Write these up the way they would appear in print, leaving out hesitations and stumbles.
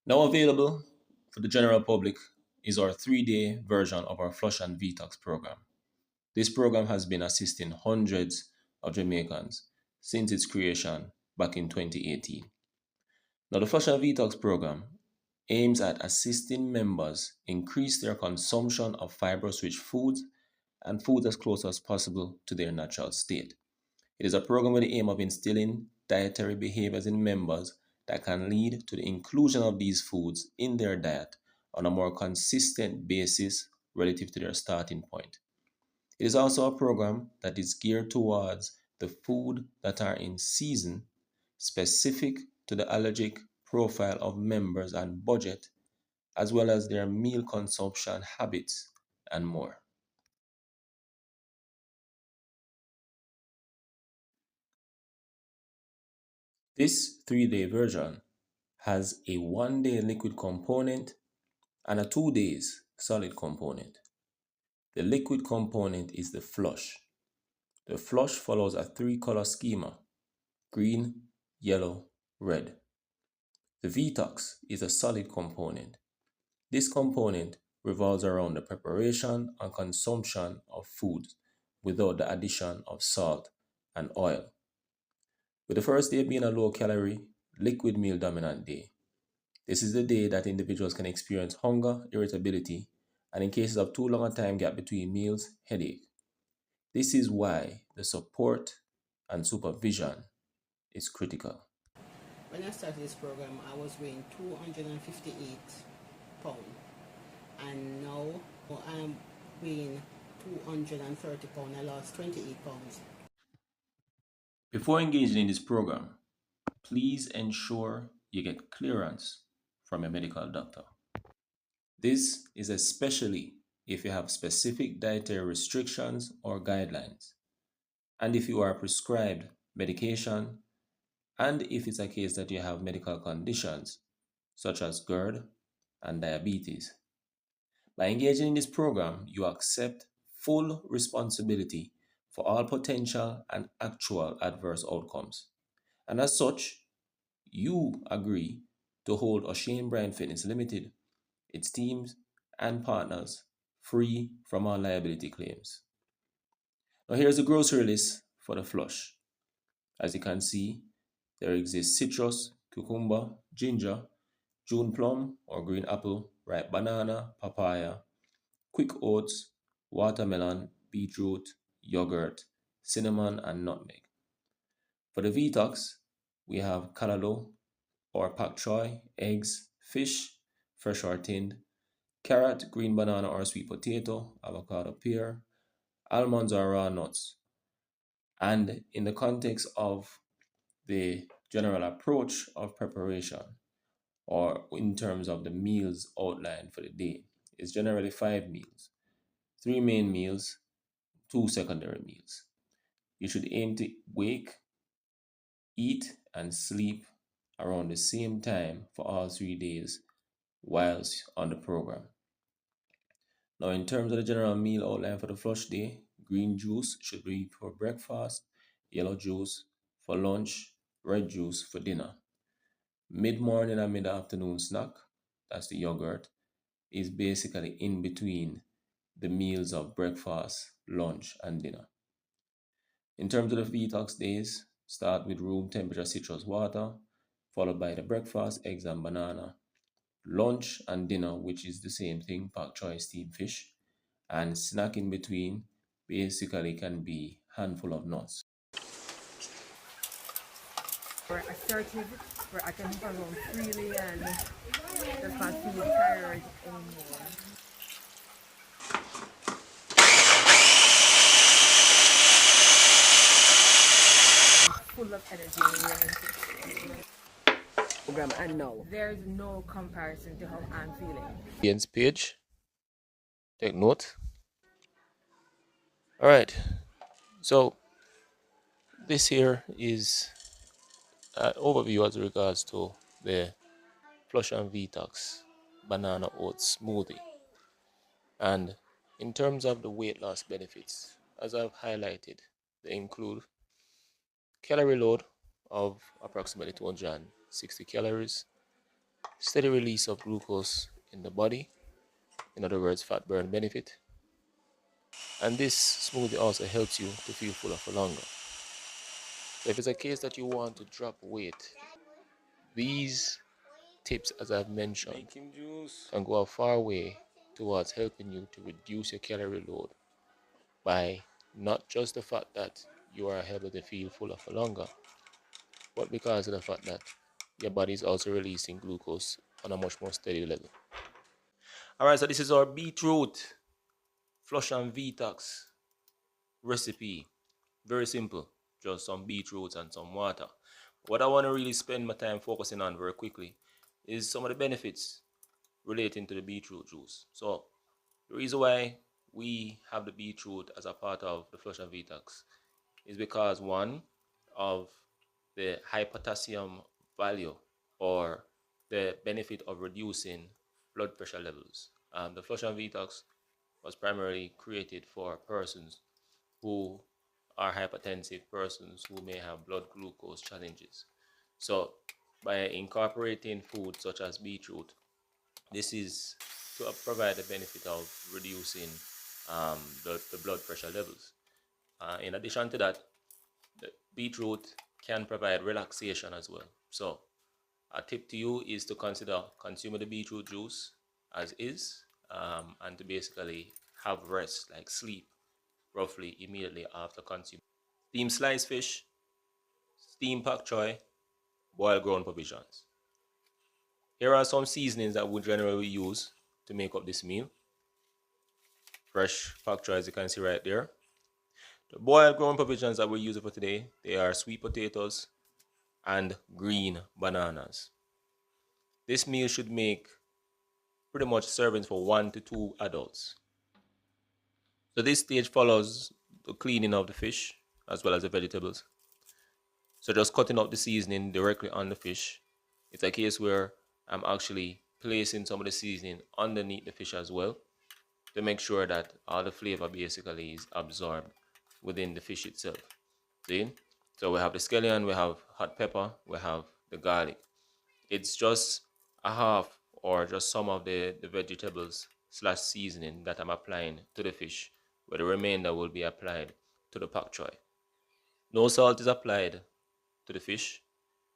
Now available for the general public is our 3-day version of our Flush and Vetox program. This program has been assisting hundreds of Jamaicans since its creation back in 2018. Now, the Flush and Vetox program aims at assisting members increase their consumption of fibrous-rich foods and foods as close as possible to their natural state. It is a program with the aim of instilling dietary behaviors in members that can lead to the inclusion of these foods in their diet on a more consistent basis relative to their starting point. It is also a program that is geared towards the food that are in season, specific to the allergic profile of members and budget, as well as their meal consumption habits and more. This 3-day version has a 1-day liquid component and a 2 days solid component. The liquid component is the flush. The flush follows a 3-color schema: green, yellow, red. The Vetox is a solid component. This component revolves around the preparation and consumption of foods without the addition of salt and oil. With the first day being a low calorie, liquid meal dominant day. This is the day that individuals can experience hunger, irritability, and in cases of too long a time gap between meals, headache. This is why the support and supervision is critical. When I started this program, I was weighing 258 pounds, and now I'm weighing 230 pounds. I lost 28 pounds. Before engaging in this program, please ensure you get clearance from your medical doctor. This is especially if you have specific dietary restrictions or guidelines, and if you are prescribed medication, and if it's a case that you have medical conditions such as GERD and diabetes. By engaging in this program, you accept full responsibility for all potential and actual adverse outcomes. And as such, you agree to hold O'Shane Bryan Fitness Limited, its teams, and partners free from all liability claims. Now, here's the grocery list for the flush. As you can see, there exists citrus, cucumber, ginger, June plum or green apple, ripe banana, papaya, quick oats, watermelon, beetroot, yogurt, cinnamon, and nutmeg. For the Vetox, we have callaloo or pak choy, eggs, fish, fresh or tinned, carrot, green banana or sweet potato, avocado, pear, almonds or raw nuts. And in the context of the general approach of preparation, or in terms of the meals outlined for the day, is generally 5 meals: 3 main meals, 2 secondary meals. You should aim to wake, eat, and sleep around the same time for all 3 days whilst on the program. Now, in terms of the general meal outline for the flush day, green juice should be for breakfast, yellow juice for lunch, red juice for dinner. Mid morning and mid afternoon snack, that's the yogurt, is basically in between the meals of breakfast, lunch, and dinner. In terms of the detox days, start with room temperature citrus water, followed by the breakfast, eggs and banana, lunch and dinner, which is the same thing, pak choy, steamed fish, and snack in between basically can be handful of nuts. We're assertive, where I can move around freely and just not feel tired anymore. Full of energy and willing program, and now there's no comparison to how I'm feeling. Ian's page, take note. All right, so this here is an overview as regards to the Flush and Vetox banana oat smoothie. And in terms of the weight loss benefits, as I've highlighted, they include calorie load of approximately 260 calories, steady release of glucose in the body, in other words, fat burn benefit. And this smoothie also helps you to feel fuller for longer. So if it's a case that you want to drop weight, these tips, as I've mentioned, can go a far way towards helping you to reduce your calorie load by not just the fact that you are able to feel fuller for longer, but because of the fact that your body is also releasing glucose on a much more steady level. All right, so this is our beetroot flush and Vetox recipe. Very simple, just some beetroots and some water. What I want to really spend my time focusing on very quickly is some of the benefits relating to the beetroot juice. So the reason why we have the beetroot as a part of the flush and Vetox is because one of the high potassium value or the benefit of reducing blood pressure levels. The flush and Vetox was primarily created for persons who are hypertensive, persons who may have blood glucose challenges. So by incorporating foods such as beetroot, this is to provide the benefit of reducing the blood pressure levels. In addition to that, the beetroot can provide relaxation as well. So a tip to you is to consider consuming the beetroot juice as is, and to basically have rest, like sleep, roughly immediately after consuming. Steamed sliced fish, steamed pak choy, boiled ground provisions. Here are some seasonings that we generally use to make up this meal. Fresh pak choy, as you can see right there. The boiled ground provisions that we're using for today, they are sweet potatoes and green bananas. This meal should make pretty much servings for 1 to 2 adults. So this stage follows the cleaning of the fish as well as the vegetables. So just cutting up the seasoning directly on the fish. It's a case where I'm actually placing some of the seasoning underneath the fish as well to make sure that all the flavor basically is absorbed within the fish itself. See? So we have the scallion, we have hot pepper, we have the garlic. It's just a half or just some of the vegetables slash seasoning that I'm applying to the fish, where the remainder will be applied to the pak choy. No salt is applied to the fish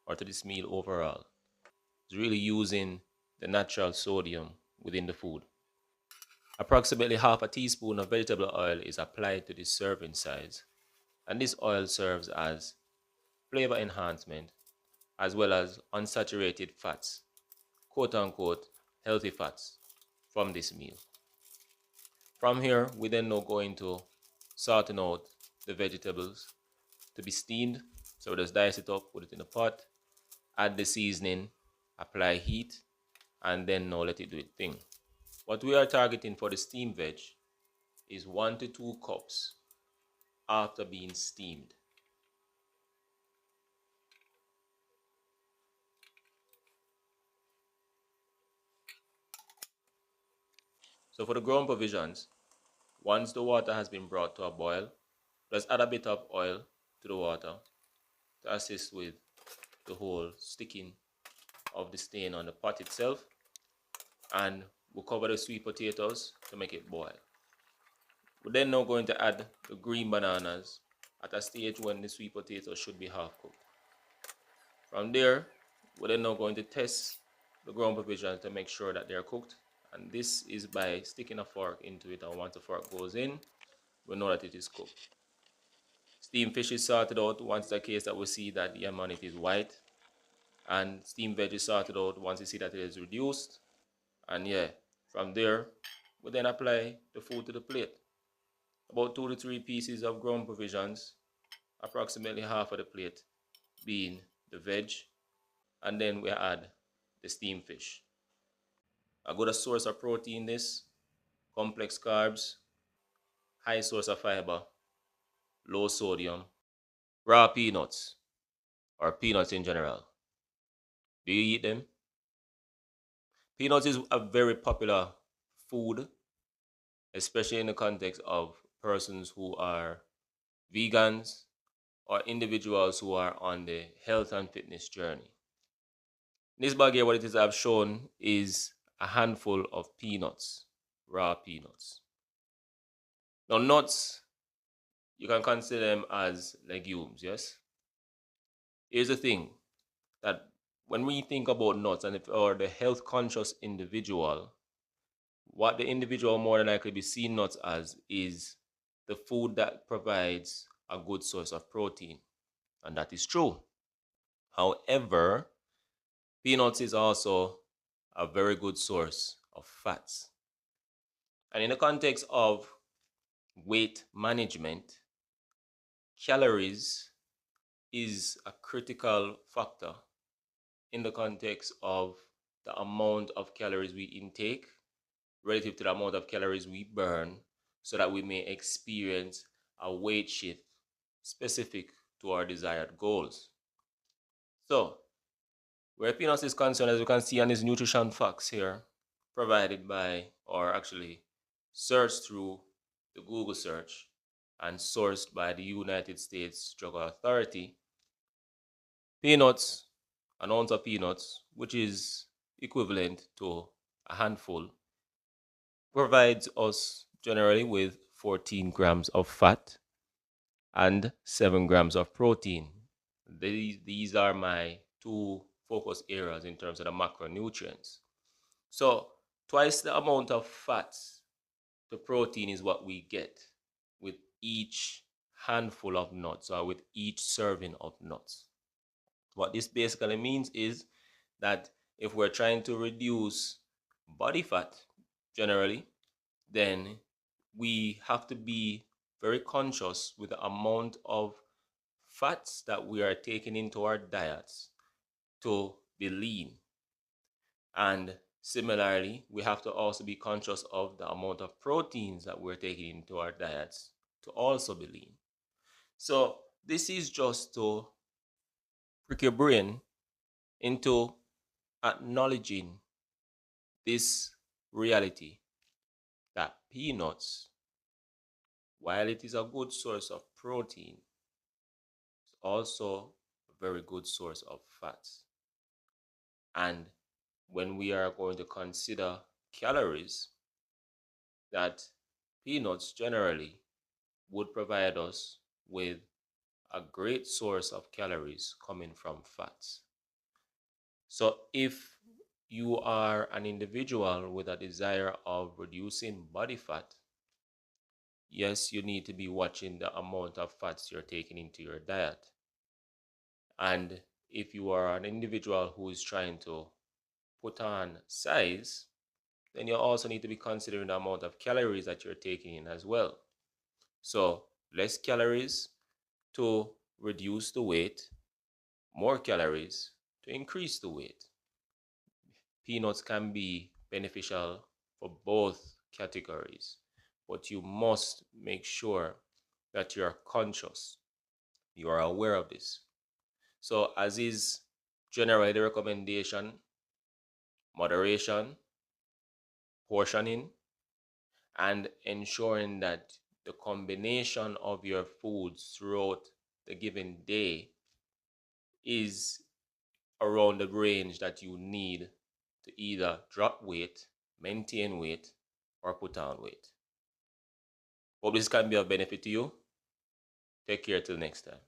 or to this meal overall. It's really using the natural sodium within the food. Approximately half a teaspoon of vegetable oil is applied to this serving size, and this oil serves as flavor enhancement as well as unsaturated fats, quote unquote healthy fats from this meal. From here, we then now go into sorting out the vegetables to be steamed. So we just dice it up, put it in the pot, add the seasoning, apply heat, and then now let it do its thing. What we are targeting for the steamed veg is 1 to 2 cups after being steamed. So for the ground provisions, once the water has been brought to a boil, just add a bit of oil to the water to assist with the whole sticking of the stain on the pot itself, and we'll cover the sweet potatoes to make it boil. We're then now going to add the green bananas at a stage when the sweet potatoes should be half cooked. From there, we're then now going to test the ground provisions to make sure that they're cooked, and this is by sticking a fork into it, and once the fork goes in, we know that it is cooked. Steamed fish is sorted out once the case that we see that the amount is white, and steamed veg is sorted out once you see that it is reduced. And yeah, from there, we then apply the food to the plate. About 2 to 3 pieces of ground provisions, approximately half of the plate being the veg, and then we add the steamed fish. A good source of protein, this complex carbs, high source of fiber, low sodium, raw peanuts, or peanuts in general. Do you eat them? Peanuts is a very popular food, especially in the context of persons who are vegans or individuals who are on the health and fitness journey. This bag here, what it is I've shown is a handful of peanuts, raw peanuts. Now, nuts, you can consider them as legumes, yes? Here's the thing that when we think about nuts or the health conscious individual, what the individual more than likely be seeing nuts as is the food that provides a good source of protein. And that is true. However, peanuts is also a very good source of fats. And in the context of weight management, calories is a critical factor in the context of the amount of calories we intake relative to the amount of calories we burn so that we may experience a weight shift specific to our desired goals. So, where peanuts is concerned, as you can see on these nutrition facts here, provided by, or actually searched through the Google search and sourced by the United States Drug Authority, peanuts, an ounce of peanuts, which is equivalent to a handful, provides us generally with 14 grams of fat and 7 grams of protein. These are my two focus areas in terms of the macronutrients. So, twice the amount of fats to protein is what we get with each handful of nuts or with each serving of nuts. What this basically means is that if we're trying to reduce body fat generally, then we have to be very conscious with the amount of fats that we are taking into our diets to be lean. And similarly, we have to also be conscious of the amount of proteins that we're taking into our diets to also be lean. So this is just to prick your brain into acknowledging this reality that peanuts, while it is a good source of protein, is also a very good source of fats. And when we are going to consider calories, that peanuts generally would provide us with a great source of calories coming from fats. So if you are an individual with a desire of reducing body fat, yes, you need to be watching the amount of fats you're taking into your diet. And if you are an individual who is trying to put on size, then you also need to be considering the amount of calories that you're taking in as well. So, less calories to reduce the weight, more calories to increase the weight. Peanuts can be beneficial for both categories, but you must make sure that you're conscious, you are aware of this. So, as is generally the recommendation, moderation, portioning, and ensuring that the combination of your foods throughout the given day is around the range that you need to either drop weight, maintain weight, or put on weight. Hope this can be of benefit to you. Take care till next time.